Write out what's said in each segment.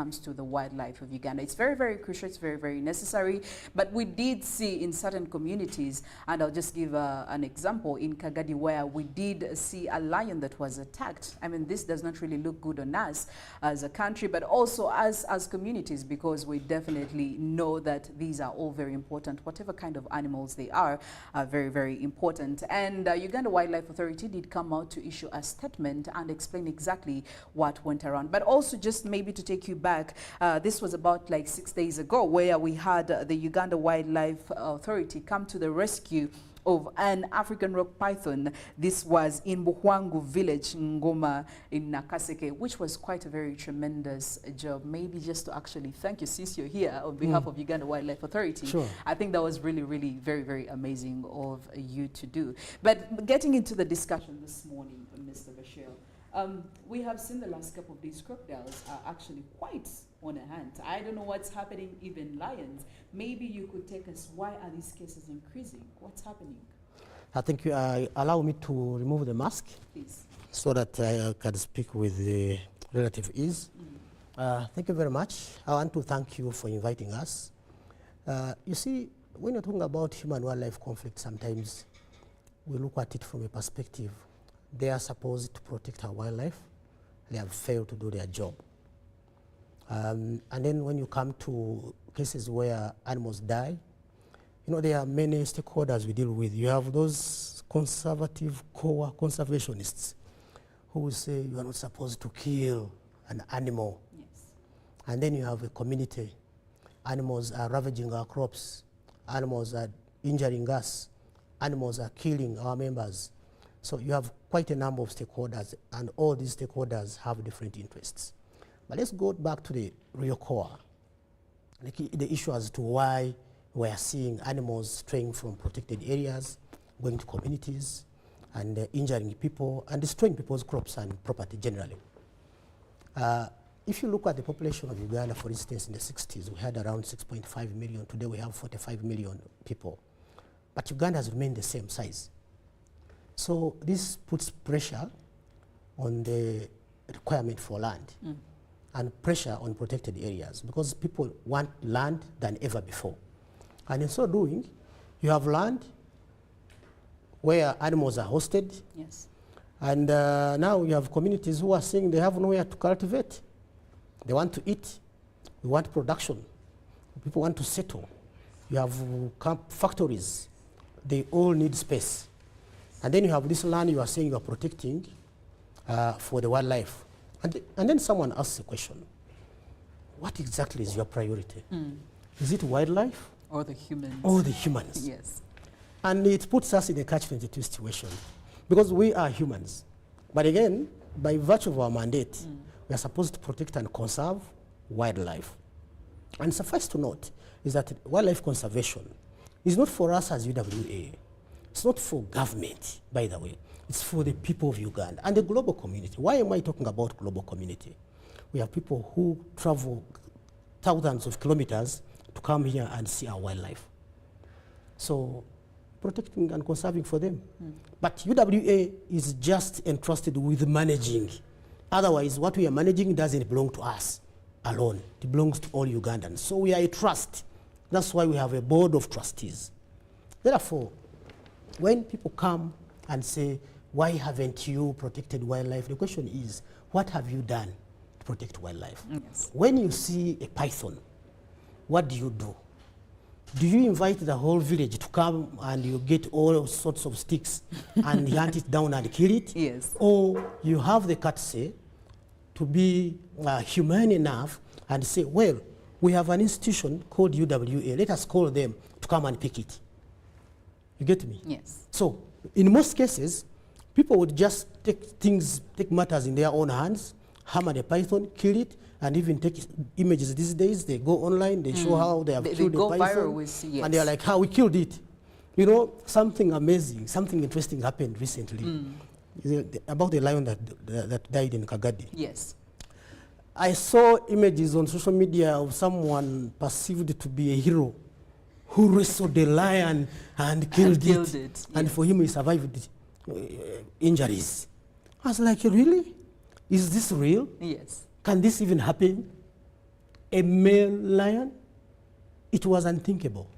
comes to the wildlife of Uganda. It's very, very crucial. It's very, very necessary. But we did see in certain communities, and I'll just give an example in Kagadi, where we did see a lion that was attacked. I mean, this does not really look good on us as a country, but also as communities, because we definitely know that these are all very important. Whatever kind of animals they are very, very important. And Uganda Wildlife Authority did come out to issue a statement and explain exactly what went around. But also, just maybe to take you back, this was about like 6 days ago, where we had the Uganda Wildlife Authority come to the rescue of an African rock python. This was in Buhwangu village, Ngoma, in Nakaseke, which was quite a very tremendous job. Maybe just to actually thank you, since you're here on behalf of Uganda Wildlife Authority. Sure. I think that was really, really very, very amazing of you to do. But getting into the discussion this morning, Mr. Bashir, we have seen the last couple of days crocodiles are actually quite on a hunt. I don't know what's happening, even lions. Maybe you could take us, why are these cases increasing? What's happening? I think allow me to remove the mask, Please. so that I can speak with the relative ease. Thank you very much. I want to thank you for inviting us. You see, when you're talking about human-wildlife conflict, sometimes we look at it from a perspective. They are supposed to protect our wildlife. They have failed to do their job. And then when you come to cases where animals die, you know, there are many stakeholders we deal with. You have those conservative core conservationists who will say you are not supposed to kill an animal. Yes. And then you have a community. Animals are ravaging our crops. Animals are injuring us. Animals are killing our members. So you have quite a number of stakeholders, and all these stakeholders have different interests. But let's go back to the real core, the issue as to why we are seeing animals straying from protected areas, going to communities, and injuring people, and destroying people's crops and property generally. If you look at the population of Uganda, for instance, in the 60s, we had around 6.5 million. Today we have 45 million people. But Uganda has remained the same size. So this puts pressure on the requirement for land and pressure on protected areas, because people want land than ever before. And in so doing, you have land where animals are hosted. Yes. And now you have communities who are saying they have nowhere to cultivate. They want to eat. We want production. People want to settle. You have factories. They all need space. And then you have this land you are saying you are protecting for the wildlife. And then someone asks a question. What exactly is your priority? Is it wildlife? Or the humans. Or the humans. Yes. And it puts us in a catch-22 situation, because we are humans. But again, by virtue of our mandate, we are supposed to protect and conserve wildlife. And suffice to note is that wildlife conservation is not for us as UWA. It's not for government, by the way. It's for the people of Uganda and the global community. Why am I talking about global community? We have people who travel thousands of kilometers to come here and see our wildlife. So protecting and conserving for them. But UWA is just entrusted with managing. Otherwise, what we are managing doesn't belong to us alone. It belongs to all Ugandans. So we are a trust. That's why we have a board of trustees. Therefore, when people come and say, why haven't you protected wildlife? The question is, what have you done to protect wildlife? Yes. When you see a python, what do you do? Do you invite the whole village to come and you get all sorts of sticks and hunt it down and kill it? Yes. Or you have the courtesy to be humane enough and say, well, we have an institution called UWA. Let us call them to come and pick it. You get me? Yes. So in most cases, people would just take matters in their own hands, hammer the python, kill it, and even take images these days. They go online, they show how they have killed the python. Viral with, yes. And they're like, how we killed it. You know, something amazing, something interesting happened recently about the lion that died in Kagadi. Yes. I saw images on social media of someone perceived to be a hero who wrestled the lion and killed it. And yes. For him, he survived injuries. I was like, really? Is this real? Yes. Can this even happen? a male lion, it was unthinkable.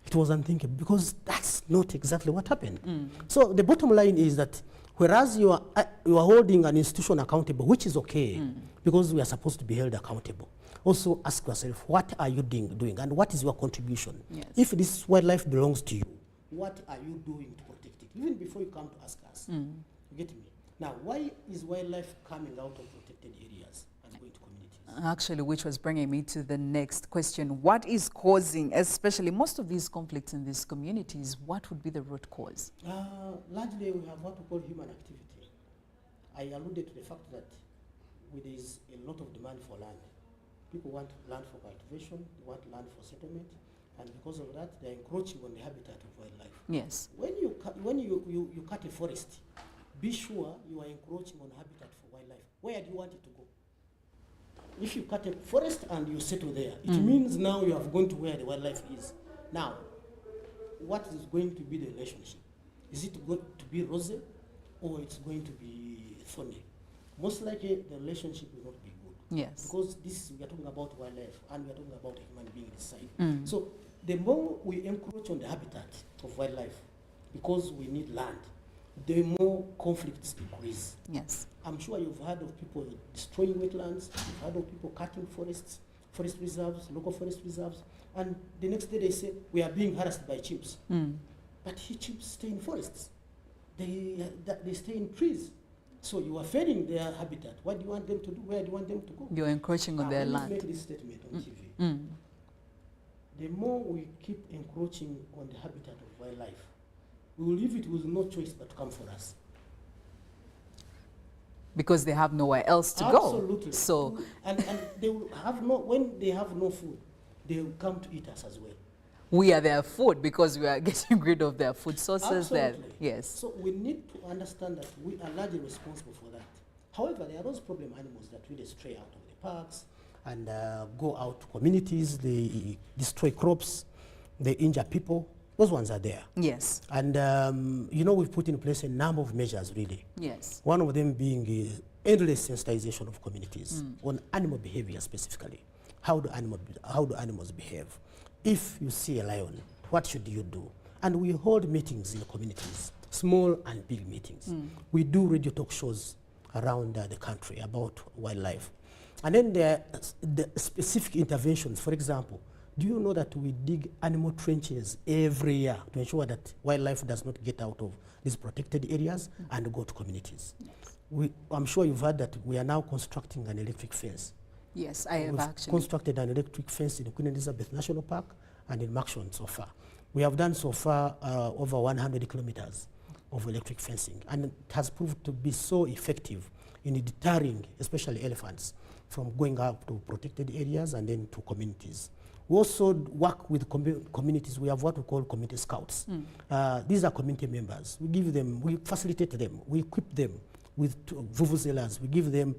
It was unthinkable because that's not exactly what happened. So the bottom line is that whereas you are holding an institution accountable, which is okay, because we are supposed to be held accountable, also ask yourself, what are you doing and what is your contribution? Yes. If this wildlife belongs to you, what are you doing to protect it? Even before you come to ask us. You get me? Now, why is wildlife coming out of protected areas and going to communities? Actually, which was bringing me to the next question. What is causing, especially most of these conflicts in these communities, what would be the root cause? Largely, we have what we call human activity. I alluded to the fact that there is a lot of demand for land. People want land for cultivation, they want land for settlement, and because of that, they're encroaching on the habitat of wildlife. Yes. When you cut a forest, be sure you are encroaching on habitat for wildlife. Where do you want it to go? If you cut a forest and you settle there, it means now you have gone to where the wildlife is. Now, what is going to be the relationship? Is it going to be rosy or it's going to be thorny? Most likely, the relationship will not be good. Yes. Because we are talking about wildlife and we are talking about a human being this side. So the more we encroach on the habitat of wildlife, because we need land, the more conflicts increase. Yes. I'm sure you've heard of people destroying wetlands, you've heard of people cutting forests, forest reserves, local forest reserves, and the next day they say, we are being harassed by chimps. But chimps stay in forests. They stay in trees. So you are failing their habitat. What do you want them to do? Where do you want them to go? You're encroaching on their land. Let me make this statement on TV. The more we keep encroaching on the habitat of wildlife, we will leave it with no choice but to come for us. Because they have nowhere else to Absolutely. go. So, and they will have when they have no food, they will come to eat us as well. we are their food because we are getting rid of their food sources. There. Yes. So we need to understand that we are largely responsible for that. However, there are those problem animals that really stray out of the parks and go out to communities. They destroy crops, they injure people. Those ones are there. Yes. And you know, we've put in place a number of measures really. Yes. One of them being endless sensitization of communities on animal behavior specifically. How do animals behave? If you see a lion, what should you do? And we hold meetings in the communities, small and big meetings. We do radio talk shows around the country about wildlife. And then there are the specific interventions. For example, do you know that we dig animal trenches every year to ensure that wildlife does not get out of these protected areas and go to communities? Yes. I'm sure you've heard that we are now constructing an electric fence. Yes, I have actually constructed an electric fence in Queen Elizabeth National Park and in Makshon so far. We have done so far over 100 kilometers of electric fencing, and it has proved to be so effective in deterring, especially elephants, from going out to protected areas and then to communities. We also work with communities. We have what we call community scouts. These are community members. We give them, we facilitate them, we equip them with vuvuzelas, we give them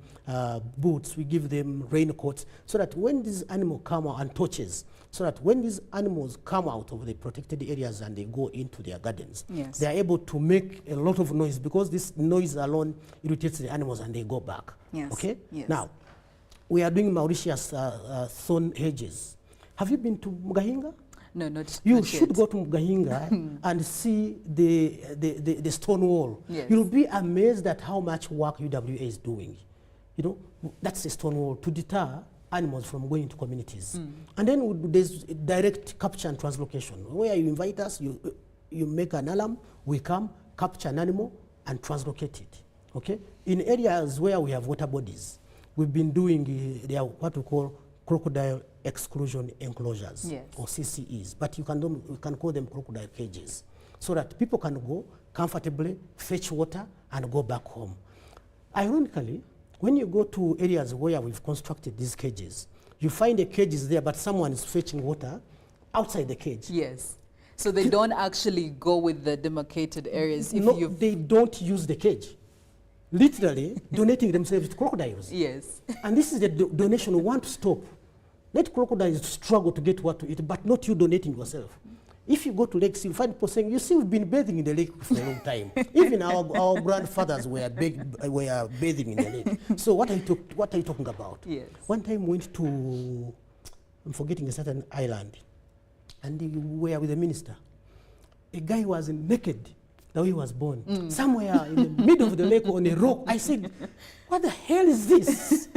boots, we give them raincoats, so that when these animals come out, and torches, so that when these animals come out of the protected areas and they go into their gardens, yes, they are able to make a lot of noise, because this noise alone irritates the animals and they go back. Yes. Okay? Yes. Now, we are doing Mauritius thorn hedges. Have you been to Mugahinga? No, not You not should yet. go to Mugahinga and see the stone wall. Yes. You'll be amazed at how much work UWA is doing. You know, that's a stone wall to deter animals from going to communities. And then there's direct capture and translocation, where you invite us, you make an alarm, we come, capture an animal, and translocate it. Okay? In areas where we have water bodies, we've been doing what we call crocodile exclusion enclosures, yes, or CCEs, but you can call them crocodile cages, so that people can go comfortably, fetch water, and go back home. Ironically, when you go to areas where we've constructed these cages, you find the cage is there, but someone is fetching water outside the cage. Yes. So they don't actually go with the demarcated areas. If No, they don't use the cage. Literally donating themselves to crocodiles. Yes. And this is the donation we want to stop. Let crocodiles struggle to get what to eat, but not you donating yourself. If you go to lakes, you find people saying, you see, we've been bathing in the lake for a long time. Even our grandfathers were bathing in the lake. So what are you talking about? Yes. One time we went to, I'm forgetting a certain island, and we were with the minister. A guy was naked, the way he was born, somewhere in the middle of the lake on a rock. I said, what the hell is this?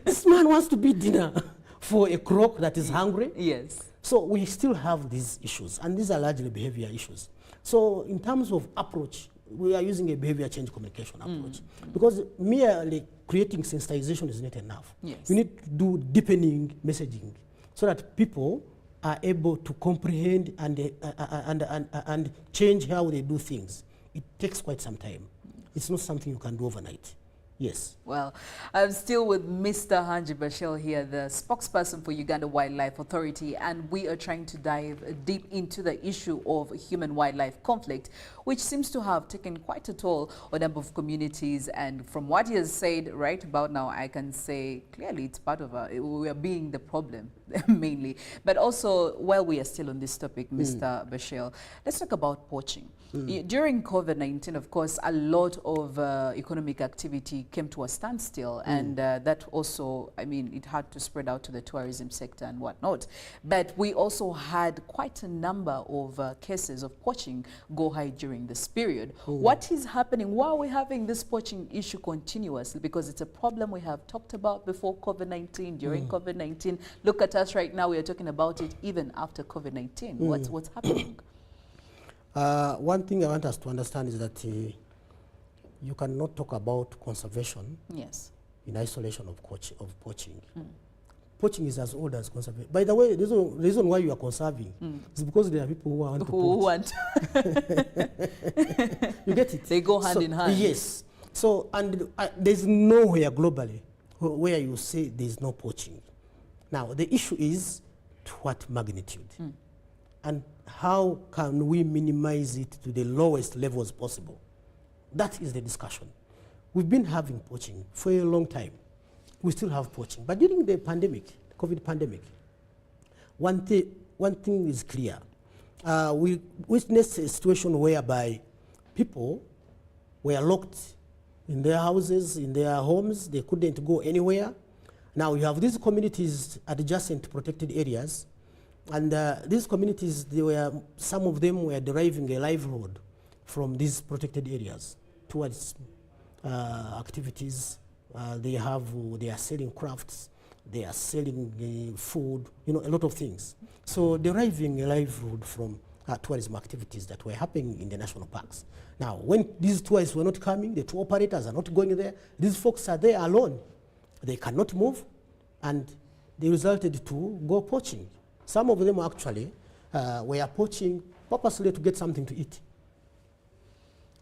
This man wants to be dinner for a croc that is hungry. Yes. So we still have these issues, and these are largely behavior issues. So in terms of approach, we are using a behavior change communication approach, because merely creating sensitization is not enough. Yes. We need to do deepening messaging so that people are able to comprehend and change how they do things. It takes quite some time. It's not something you can do overnight. Yes. Well, I'm still with Mr. Hangi Bashir here, the spokesperson for Uganda Wildlife Authority, and we are trying to dive deep into the issue of human-wildlife conflict, which seems to have taken quite a toll on a number of communities. And from what he has said right about now, I can say clearly it's part of we are being the problem mainly. But also, while we are still on this topic, Mr. Bashir, let's talk about poaching. During COVID-19, of course, a lot of economic activity came to a standstill, and that also, I mean, it had to spread out to the tourism sector and whatnot. But we also had quite a number of cases of poaching go high during this period. What is happening? Why are we having this poaching issue continuously? Because it's a problem we have talked about before COVID-19, during COVID-19. Look at us right now, we are talking about it even after COVID-19. What's happening? One thing I want us to understand is that you cannot talk about conservation in isolation of poaching. Poaching is as old as conservation. By the way, the reason why you are conserving is because there are people who want to poach. You get it? They go hand in hand. Yes. So, and there's nowhere globally where you say there's no poaching. Now, the issue is to what magnitude? And how can we minimize it to the lowest levels possible? That is the discussion. We've been having poaching for a long time. We still have poaching. But during the pandemic, the COVID pandemic, one thing is clear. We witnessed a situation whereby people were locked in their houses, in their homes. They couldn't go anywhere. Now you have these communities adjacent to protected areas. And these communities, some of them were deriving a livelihood from these protected areas towards activities. They are selling crafts, they are selling food, a lot of things. So deriving a livelihood from tourism activities that were happening in the national parks. Now, when these tourists were not coming, the tour operators are not going there, these folks are there alone. They cannot move, and they resulted to go poaching. Some of them actually were poaching purposely to get something to eat.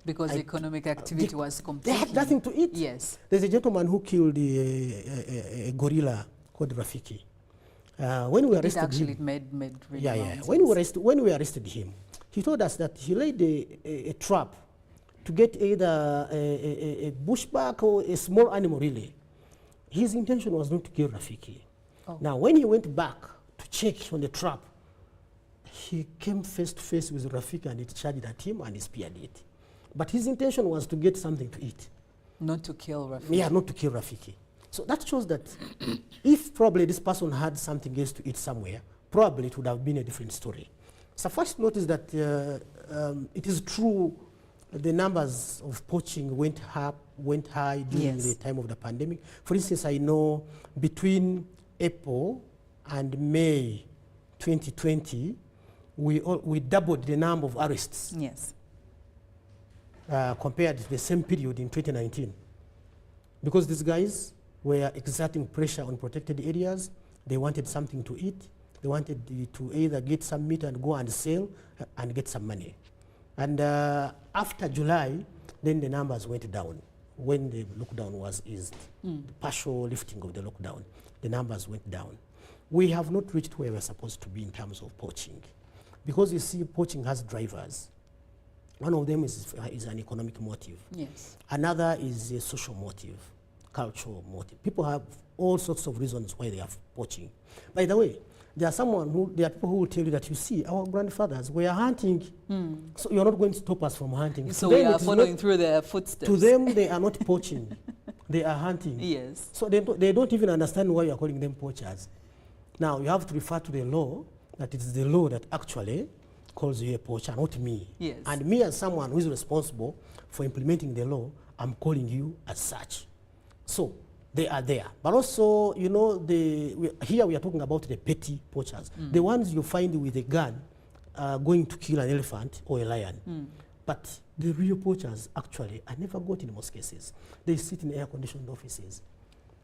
Because the economic activity was completely... They had nothing to eat. Yes. There's a gentleman who killed a gorilla called Rafiki. When we arrested him... It made really yeah. When we arrested him, he told us that he laid a trap to get either a bushback or a small animal, really. His intention was not to kill Rafiki. Now, when he went back to check on the trap, he came face to face with Rafiki, and it charged at him and he speared it. But his intention was to get something to eat. Not to kill Rafiki. Yeah, not to kill Rafiki. So that shows that if probably this person had something else to eat somewhere, probably it would have been a different story. Suffice to notice that it is true the numbers of poaching went high during the time of the pandemic. For instance, I know between April and May 2020, we doubled the number of arrests. Yes. Compared to the same period in 2019. Because these guys were exerting pressure on protected areas, they wanted something to eat, they wanted to either get some meat and go and sell and get some money. And after July, then the numbers went down. When the lockdown was eased, the partial lifting of the lockdown, the numbers went down. We have not reached where we're supposed to be in terms of poaching. Because you see, poaching has drivers. One of them is an economic motive. Yes. Another is a social motive, cultural motive. People have all sorts of reasons why they are poaching. By the way, There are people who will tell you that, you see, our grandfathers were hunting, so you're not going to stop us from hunting. So we are following through their footsteps. To them, they are not poaching. They are hunting. Yes. So they don't even understand why you're calling them poachers. Now, you have to refer to the law, that it is the law that actually calls you a poacher, not me. Yes. And me, as someone who is responsible for implementing the law, I'm calling you as such. So they are there. But also, you know, here we are talking about the petty poachers, the ones you find with a gun going to kill an elephant or a lion. But the real poachers actually are never got in most cases. They sit in air-conditioned offices.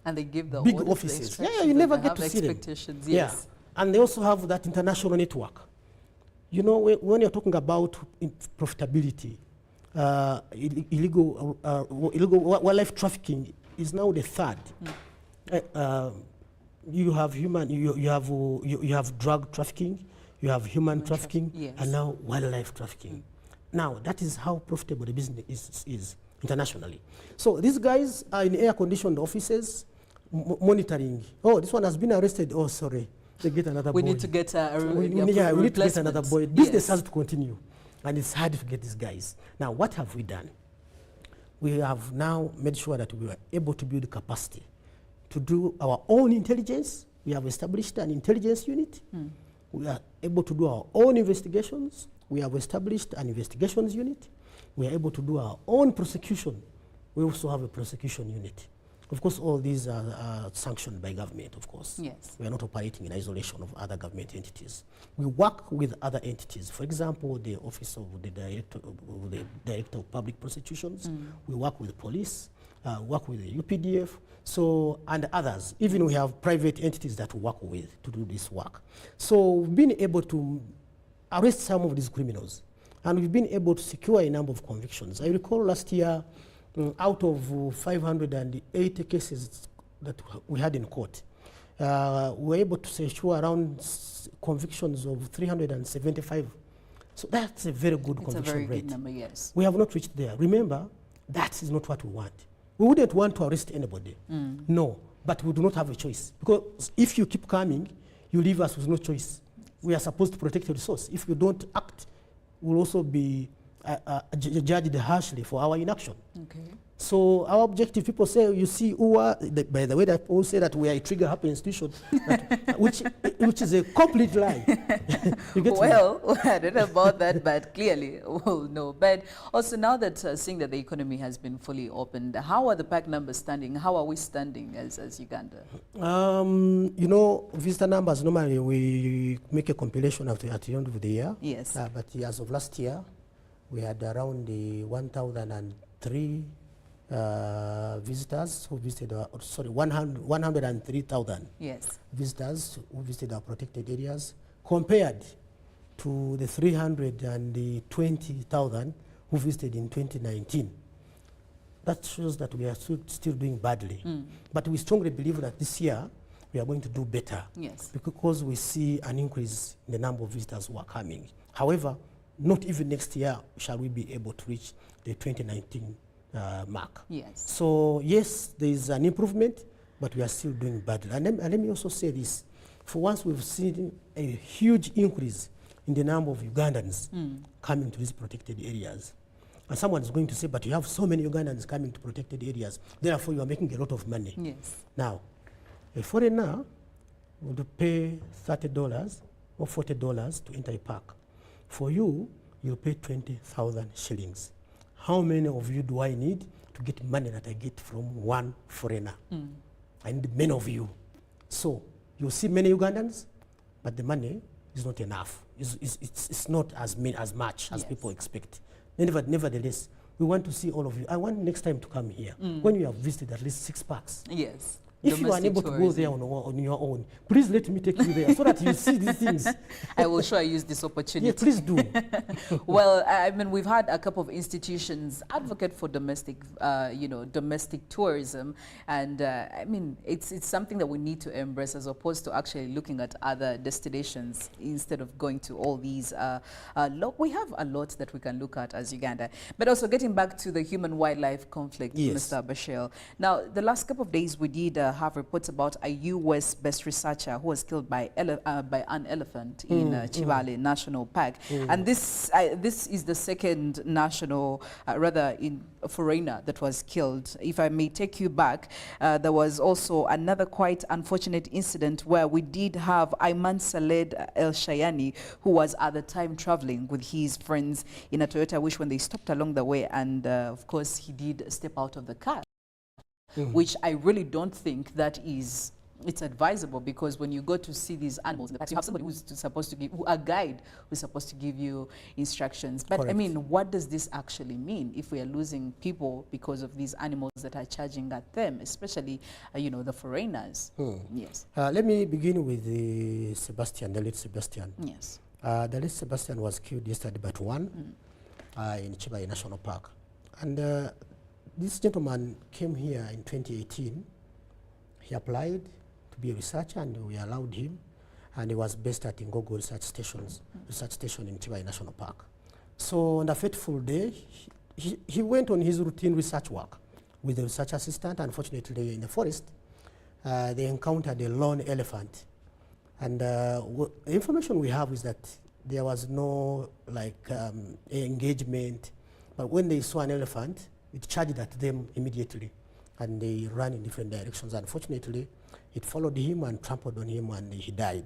And they give the big orders, offices. the Yeah, you never get to see them. Yes. Yeah. And they also have that international network. You know, when you're talking about profitability, illegal wildlife trafficking is now the third. You have you have drug trafficking, you have human trafficking, yes. and now wildlife trafficking. Now that is how profitable the business is internationally. So these guys are in air-conditioned offices, monitoring. Oh, this one has been arrested. Oh, sorry, they get another boy. We need to get we need to get another boy. Business has to continue, and it's hard to get these guys. Now, what have we done? We have now made sure that we were able to build capacity to do our own intelligence. We have established an intelligence unit. We are able to do our own investigations. We have established an investigations unit. We are able to do our own prosecution. We also have a prosecution unit. Of course, all these are sanctioned by government, of course. Yes. We are not operating in isolation of other government entities. We work with other entities. For example, the Office of the Director of Public Prosecutions. We work with police, work with the UPDF, and others. Even we have private entities that we work with to do this work. So we've been able to arrest some of these criminals, and we've been able to secure a number of convictions. I recall last year, out of 580 cases that we had in court, we were able to secure around convictions of 375. So that's a very good conviction rate. It's a very good number, yes. We have not reached there. Remember, that is not what we want. We wouldn't want to arrest anybody. No, but we do not have a choice. Because if you keep coming, you leave us with no choice. We are supposed to protect the resource. If you don't act, we'll also be judged harshly for our inaction. Okay. So our objective, people say, you see, by the way, that people say that we are a trigger-happy institution, which is a complete lie. Well, I don't know about that, but clearly, well, no. But also now that seeing that the economy has been fully opened, how are the pack numbers standing? How are we standing as Uganda? You know, visitor numbers, normally we make a compilation at the end of the year. Yes. But as of last year, we had around 1,003 visitors who visited, 103,000 yes. visitors who visited our protected areas, compared to the 320,000 who visited in 2019. That shows that we are still doing badly. But we strongly believe that this year we are going to do better. Yes. Because we see an increase in the number of visitors who are coming. However, not even next year shall we be able to reach the 2019 mark. Yes. So yes, there is an improvement, but we are still doing badly. And let me also say this. For once, we've seen a huge increase in the number of Ugandans coming to these protected areas. And someone is going to say, but you have so many Ugandans coming to protected areas, therefore you are making a lot of money. Yes. Now, a foreigner would pay $30 or $40 to enter a park. For you, you pay 20,000 shillings. How many of you do I need to get money that I get from one foreigner? I need many of you. So you see many Ugandans, but the money is not enough. It's not as much as people expect. Nevertheless, we want to see all of you. I want next time to come here when you have visited at least 6 parks. Yes. If you are unable to go there on your own, please let me take you there so that you see these things. I will sure use this opportunity. Yeah, please do. Well, I mean, we've had a couple of institutions advocate for domestic, domestic tourism, and I mean, it's something that we need to embrace as opposed to actually looking at other destinations instead of going to all these. We have a lot that we can look at as Uganda, but also getting back to the human-wildlife conflict, yes. Mr. Bashir. Now, the last couple of days we did have reports about a US-based researcher who was killed by an elephant in Chivale National Park. And this is the second national, rather in a foreigner that was killed. If I may take you back, there was also another quite unfortunate incident where we did have Ayman Saled El Shayani, who was at the time traveling with his friends in a Toyota Wish when they stopped along the way, and of course he did step out of the car, which I really don't think that it's advisable, because when you go to see these animals in the park, you have somebody who's supposed to give, a guide who's supposed to give you instructions. But I mean, what does this actually mean if we are losing people because of these animals that are charging at them, especially, you know, the foreigners? Yes. Let me begin with the late Sebastian. Yes. The late Sebastian was killed yesterday but one in Chibai National Park. And this gentleman came here in 2018. He applied to be a researcher, and we allowed him, and he was based at Ngogo Research Station in Chibai National Park. So on a fateful day, he went on his routine research work with the research assistant. Unfortunately, in the forest, they encountered a lone elephant. And the information we have is that there was no engagement, but when they saw an elephant, it charged at them immediately, and they ran in different directions. Unfortunately, it followed him and trampled on him, and he died.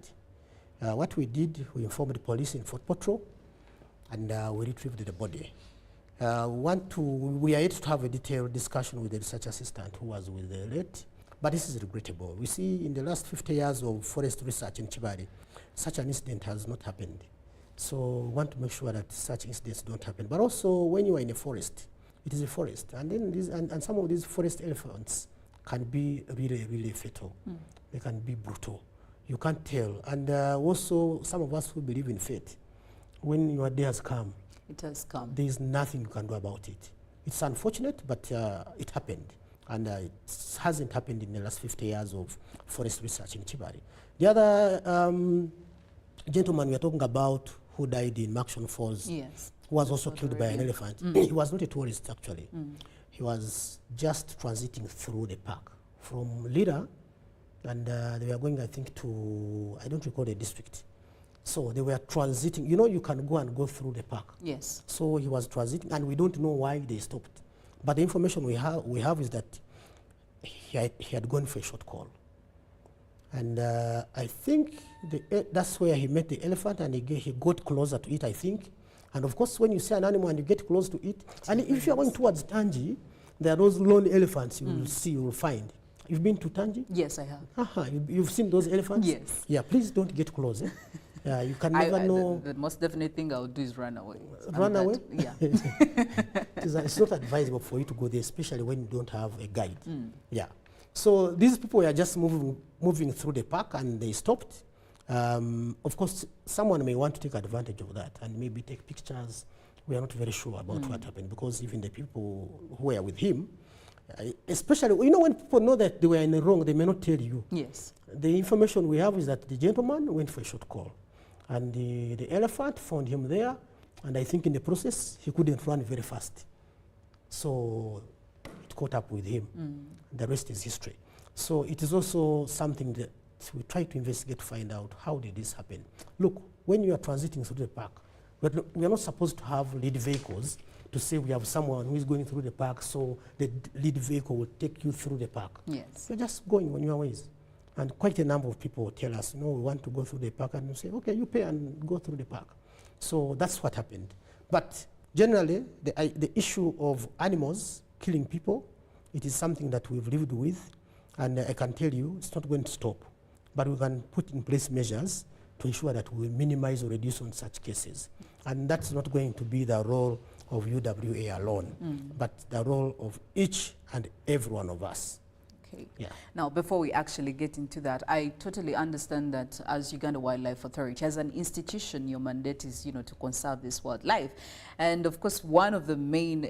What we did, we informed the police in Fort Potro, and we retrieved the body. We are yet to have a detailed discussion with the research assistant who was with the late, but this is regrettable. We see in the last 50 years of forest research in Chibari, such an incident has not happened. So we want to make sure that such incidents don't happen. But also, when you are in a forest, it is a forest, and then and some of these forest elephants can be really, really fatal. They can be brutal. You can't tell. And also, some of us who believe in fate, when your day has come, it has come. There is nothing you can do about it. It's unfortunate, but it happened, and it hasn't happened in the last 50 years of forest research in Chibari. The other gentleman we are talking about, who died in Maction Falls, yes, was also killed by an elephant. He was not a tourist, actually. He was just transiting through the park from Lira, and they were going, I think, to, I don't recall the district. So they were transiting. You know, you can go through the park. Yes. So he was transiting, and we don't know why they stopped. But the information we have is that he had gone for a short call. And I think that's where he met the elephant, and he got closer to it, I think. And of course, when you see an animal and you get close to it, and if you're going towards Tangi, there are those lone elephants you will find. You've been to Tangi? Yes, I have. You've seen those elephants? Yes. Yeah, please don't get close. You can never know. The most definite thing I would do is run away. Run away? Yeah. It's not advisable for you to go there, especially when you don't have a guide. Yeah. So these people were just moving through the park, and they stopped. Of course, someone may want to take advantage of that and maybe take pictures. We are not very sure about what happened, because even the people who were with him, especially, you know, when people know that they were in the wrong, they may not tell you. Yes. The information we have is that the gentleman went for a short call, and the elephant found him there, and I think in the process, he couldn't run very fast. So it caught up with him. The rest is history. So it is also something that we try to investigate to find out, how did this happen? Look, when you are transiting through the park, we are not supposed to have lead vehicles to say we have someone who is going through the park, so the lead vehicle will take you through the park. Yes. You're just going on your ways. And quite a number of people tell us, no, we want to go through the park, and we say, okay, you pay and go through the park. So that's what happened. But generally, the issue of animals killing people, it is something that we've lived with, and I can tell you it's not going to stop. But we can put in place measures to ensure that we minimize or reduce on such cases. And that's not going to be the role of UWA alone, but the role of each and every one of us. Okay. Yeah. Now, before we actually get into that, I totally understand that as Uganda Wildlife Authority, as an institution, your mandate is, you know, to conserve this wildlife. And of course, one of the main,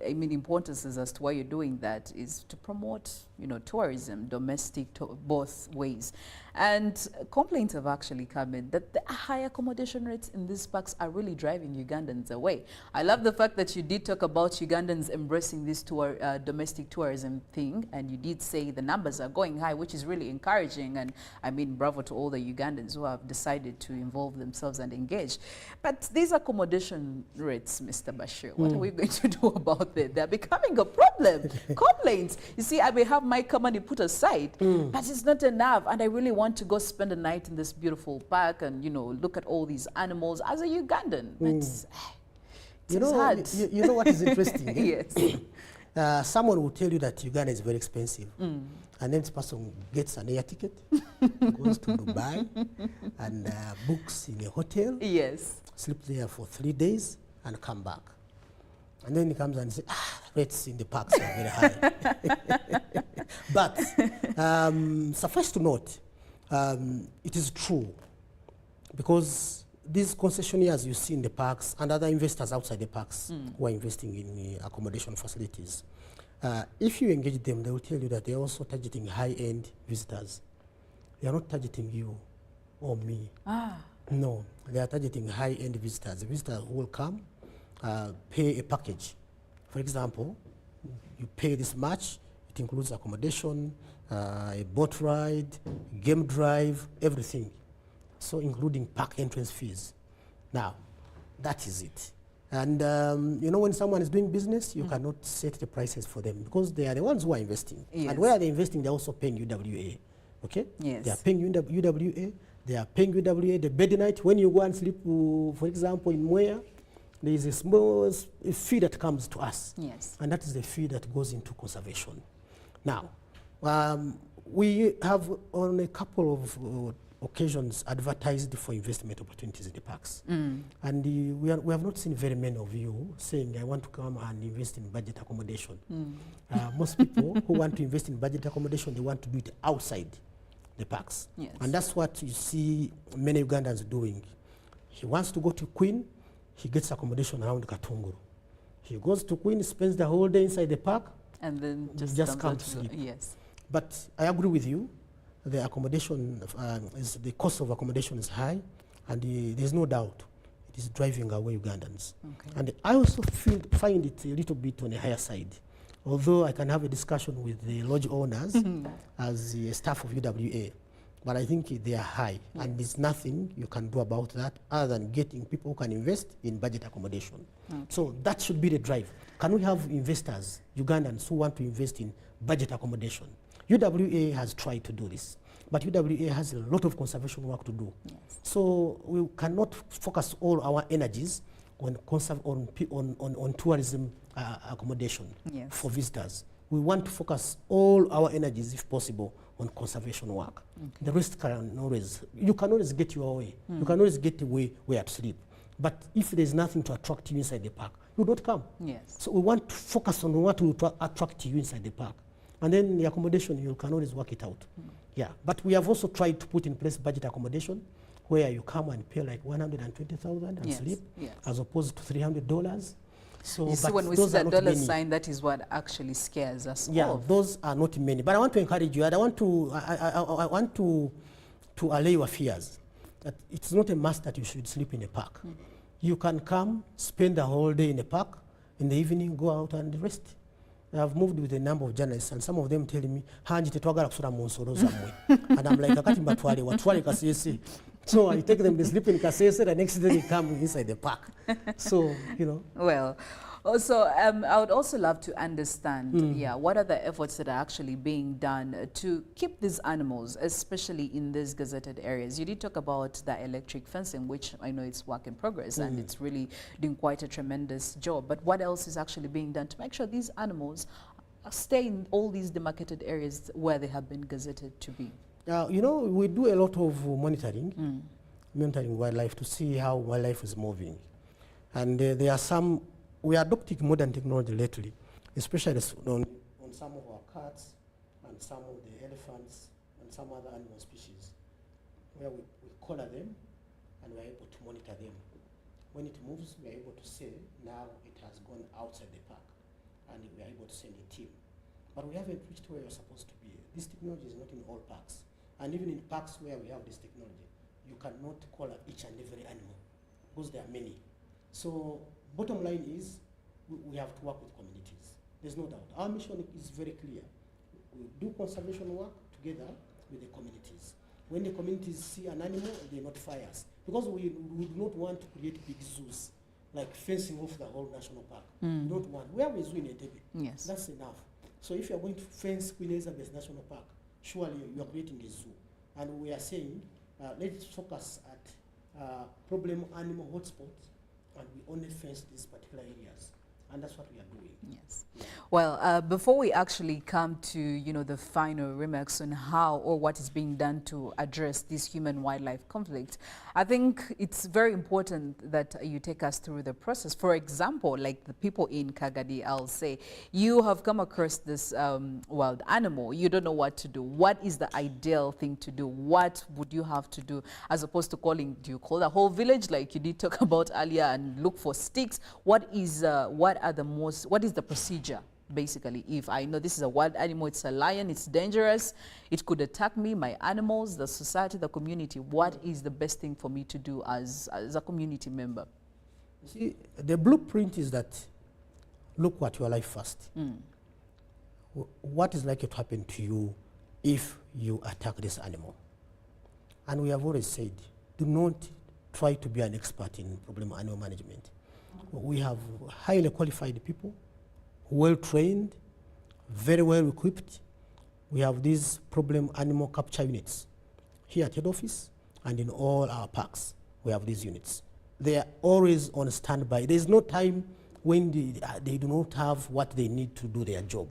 importances as to why you're doing that is to promote, you know, tourism, domestic, both ways. And complaints have actually come in that the high accommodation rates in these parks are really driving Ugandans away. I love the fact that you did talk about Ugandans embracing this domestic tourism thing, and you did say the numbers are going high, which is really encouraging. And I mean, bravo to all the Ugandans who have decided to involve themselves and engage. But these accommodation rates, Mr. Bashir, what are we going to do about that? They're becoming a problem. Complaints. You see, I may have my money put aside, but it's not enough. And I really want to go spend a night in this beautiful park and, you know, look at all these animals as a Ugandan. You know what is interesting? Yes. Someone will tell you that Uganda is very expensive. And then this person gets an air ticket, goes to Dubai, and books in a hotel. Yes. Sleep there for 3 days and come back. And then he comes and says, rates in the parks are very high. But suffice to note, it is true, because these concessionaires you see in the parks and other investors outside the parks who are investing in accommodation facilities, if you engage them, they will tell you that they are also targeting high-end visitors. They are not targeting you or me. No, they are targeting high-end visitors. Visitors who will come, pay a package. For example, you pay this much. It includes accommodation, a boat ride, game drive, everything. So including park entrance fees. Now, that is it. And you know, when someone is doing business, you cannot set the prices for them, because they are the ones who are investing. Yes. And where they're investing, they're also paying UWA. Okay? Yes. They are paying UWA. They are paying UWA. The bed night, when you go and sleep, for example, in Mwea, there is a small fee that comes to us. Yes. And that is the fee that goes into conservation. Now, we have on a couple of occasions advertised for investment opportunities in the parks. And we have not seen very many of you saying, I want to come and invest in budget accommodation. Most people who want to invest in budget accommodation, they want to do it outside the parks. Yes. And that's what you see many Ugandans doing. He wants to go to Queen, he gets accommodation around Katunguru. He goes to Queen, spends the whole day inside the park, and then just come to sleep. Yes. But I agree with you. The accommodation, the cost of accommodation is high, and there's no doubt it is driving away Ugandans. Okay. And I also find it a little bit on the higher side, although I can have a discussion with the lodge owners as the staff of UWA. But I think they are high, and there's nothing you can do about that other than getting people who can invest in budget accommodation. So that should be the drive. Can we have investors, Ugandans, who want to invest in budget accommodation? UWA has tried to do this, but UWA has a lot of conservation work to do. Yes. So we cannot focus all our energies on tourism accommodation for visitors. We want to focus all our energies, if possible, on conservation work. The rest you can always get your way. You can always get away where to sleep. But if there's nothing to attract you inside the park, you don't come. Yes. So we want to focus on what will attract you inside the park. And then the accommodation, you can always work it out. Yeah, but we have also tried to put in place budget accommodation where you come and pay like 120,000 and sleep, as opposed to $300. So, you see, when we see that dollar sign, that is what actually scares us. Yeah, those are not many. But I want to encourage you, and I want to allay your fears that it's not a must that you should sleep in a park. You can come, spend the whole day in the park, in the evening go out and rest. I've moved with a number of journalists, and some of them telling me, Hangi tetwagala kusula mu nsolo zammwe. And I'm like, akati mbatwale watwale kasese. So I take them to sleep in kasese, the next day they come inside the park. So, you know. Well, also, I would also love to understand, what are the efforts that are actually being done to keep these animals, especially in these gazetted areas? You did talk about the electric fencing, which I know it's work in progress, and it's really doing quite a tremendous job. But what else is actually being done to make sure these animals stay in all these demarcated areas where they have been gazetted to be? You know, we do a lot of monitoring wildlife to see how wildlife is moving. And there are some. We are adopting modern technology lately, especially on some of our cats and some of the elephants and some other animal species, where we collar them and we're able to monitor them. When it moves, we're able to say, now it has gone outside the park, and we're able to send a team. But we haven't reached where you're supposed to be. This technology is not in all parks. And even in parks where we have this technology, you cannot call each and every animal because there are many. So bottom line is we have to work with communities. There's no doubt. Our mission is very clear. We do conservation work together with the communities. When the communities see an animal, they notify us. Because we do not want to create big zoos, like fencing off the whole national park. We don't want. We have a zoo in Entebbe. Yes. That's enough. So if you're going to fence Queen Elizabeth National Park, surely you are creating a zoo. And we are saying, let's focus at problem animal hotspots, and we only fence these particular areas. And that's what we are doing. Yes. Well, before we actually come to, you know, the final remarks on how or what is being done to address this human-wildlife conflict, I think it's very important that you take us through the process. For example, like the people in Kagadi, I'll say, you have come across this wild animal. You don't know what to do. What is the ideal thing to do? What would you have to do as opposed to calling, do you call the whole village like you did talk about earlier and look for sticks? What is the procedure basically? If I know this is a wild animal, it's a lion, it's dangerous, it could attack me, my animals, the society, the community, what is the best thing for me to do as a community member? You see, the blueprint is that look at your life first. What is likely to happen to you if you attack this animal? And we have always said, do not try to be an expert in problem animal management. We have highly qualified people, well-trained, very well equipped. We have these problem animal capture units here at head office and in all our parks. We have these units. They are always on standby. There is no time when they do not have what they need to do their job.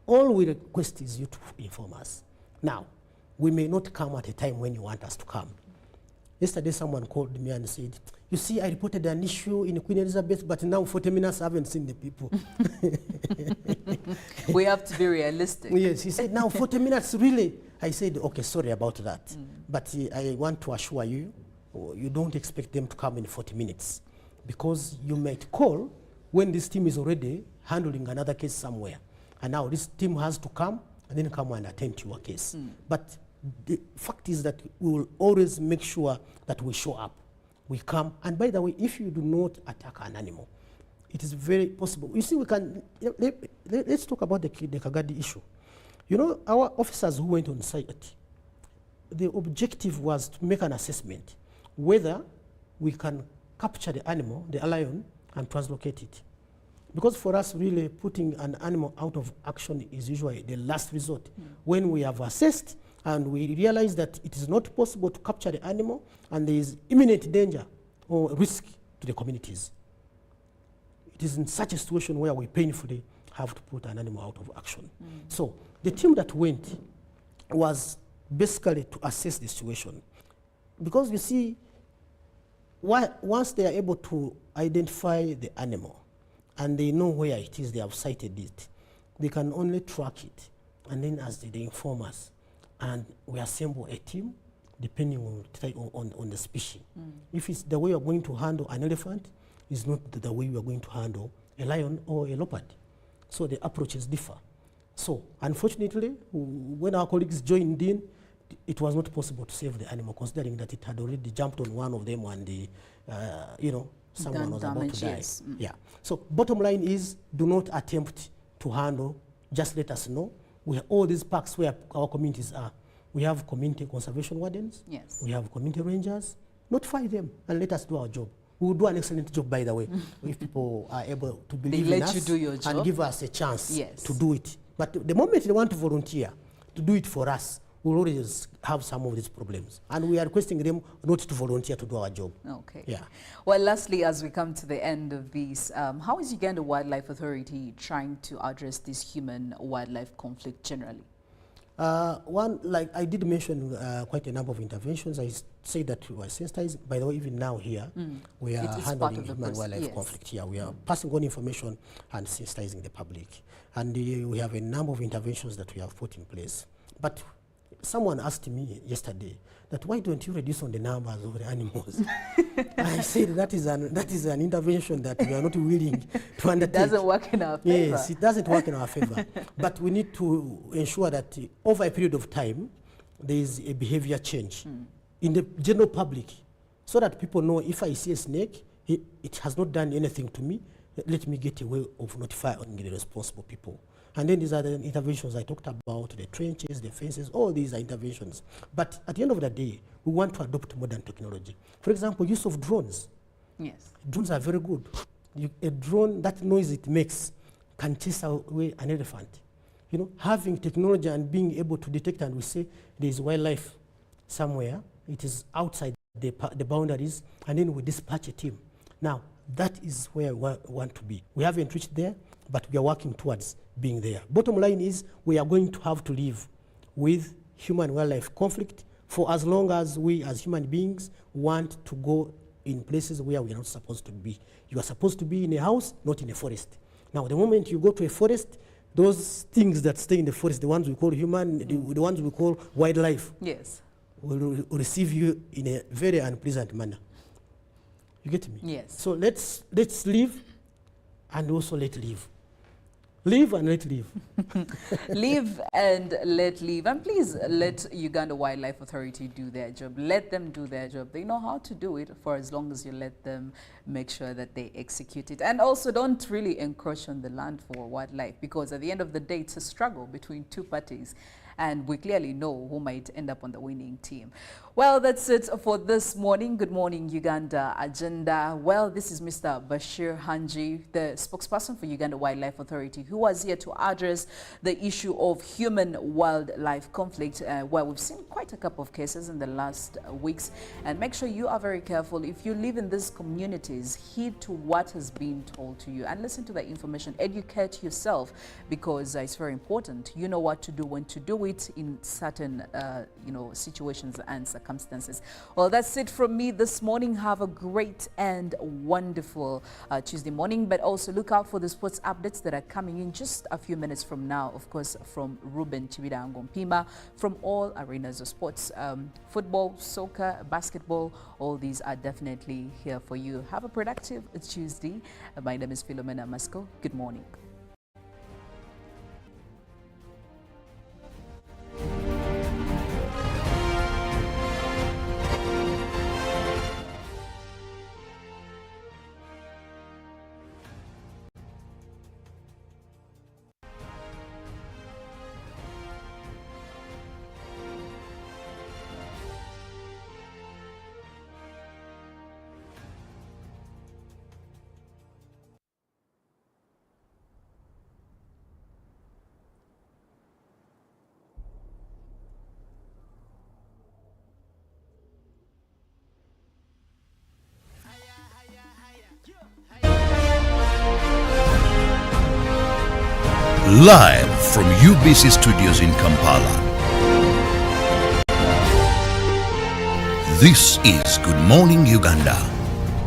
All we request is you to inform us. Now, we may not come at a time when you want us to come. Yesterday, someone called me and said, you see, I reported an issue in Queen Elizabeth, but now 40 minutes I haven't seen the people. We have to be realistic. Yes, he said, now 40 minutes, really? I said, okay, sorry about that. But I want to assure you, you don't expect them to come in 40 minutes. Because you might call when this team is already handling another case somewhere. And now this team has to come and then come and attend to your case. But the fact is that we will always make sure that we show up. We come, and by the way, if you do not attack an animal, it is very possible. You see, we can, let's talk about the Kagadi issue. You know, our officers who went on site, the objective was to make an assessment whether we can capture the animal, the lion, and translocate it. Because for us, really, putting an animal out of action is usually the last resort. When we have assessed and we realize that it is not possible to capture the animal and there is imminent danger or risk to the communities, it is in such a situation where we painfully have to put an animal out of action. So the team that went was basically to assess the situation. Because you see, once they are able to identify the animal and they know where it is, they have sighted it, they can only track it. And then as they inform us, and we assemble a team depending on the species. If it's the way you're going to handle an elephant, it's not the way you're going to handle a lion or a leopard. So the approaches differ. So unfortunately, when our colleagues joined in, it was not possible to save the animal, considering that it had already jumped on one of them and someone was about to die. Yes. Yeah. So bottom line is, do not attempt to handle, just let us know. We have all these parks where our communities are. We have community conservation wardens. Yes. We have community rangers. Notify them and let us do our job. We will do an excellent job, by the way, if people are able to believe in us you do your job and give us a chance Yes. to do it. But the moment they want to volunteer to do it for us, we'll always have some of these problems. And we are requesting them not to volunteer to do our job. Okay. Yeah. Well, lastly, as we come to the end of this, how is Uganda Wildlife Authority trying to address this human-wildlife conflict generally? One, like I did mention quite a number of interventions. I say that we are sensitized. By the way, even now here, we are handling human-wildlife conflict here. We are passing on information and sensitizing the public. And we have a number of interventions that we have put in place. But someone asked me yesterday that why don't you reduce on the numbers of the animals? I said that is an intervention that we are not willing to undertake. It doesn't work in our favor. Yes, it doesn't work in our favor. But we need to ensure that over a period of time, there is a behavior change in the general public, so that people know if I see a snake, it has not done anything to me, let me get a way of notifying the responsible people. And then these are the interventions I talked about, the trenches, the fences, all these are interventions. But at the end of the day, we want to adopt modern technology. For example, use of drones. Yes. Drones are very good. A drone, that noise it makes can chase away an elephant. You know, having technology and being able to detect, and we say there is wildlife somewhere, it is outside the boundaries, and then we dispatch a team. Now, that is where we want to be. We haven't reached there, but we are working towards being there. Bottom line is we are going to have to live with human-wildlife conflict for as long as we as human beings want to go in places where we are not supposed to be. You are supposed to be in a house, not in a forest. Now, the moment you go to a forest, those things that stay in the forest, the ones we call human, the ones we call wildlife, yes, will receive you in a very unpleasant manner. You get me? Yes. So let's live and also let live. Live and let live. Live and let live. And please let Uganda Wildlife Authority do their job. Let them do their job. They know how to do it, for as long as you let them make sure that they execute it. And also don't really encroach on the land for wildlife, because at the end of the day, it's a struggle between two parties. And we clearly know who might end up on the winning team. Well, that's it for this morning. Good morning, Uganda agenda. Well, this is Mr. Bashir Hangi, the spokesperson for Uganda Wildlife Authority, who was here to address the issue of human-wildlife conflict, where we've seen quite a couple of cases in the last weeks. And make sure you are very careful. If you live in these communities, heed to what has been told to you and listen to the information. Educate yourself, because it's very important. You know what to do, when to do it in certain situations and circumstances. Well, that's it from me this morning. Have a great and wonderful Tuesday morning, but also look out for the sports updates that are coming in just a few minutes from now, of course, from Ruben Chibida Ngompima, from all arenas of sports, football, soccer, basketball. All these are definitely here for you. Have a productive Tuesday. My name is Philomena Masco. Good morning. Live from UBC Studios in Kampala. This is Good Morning Uganda.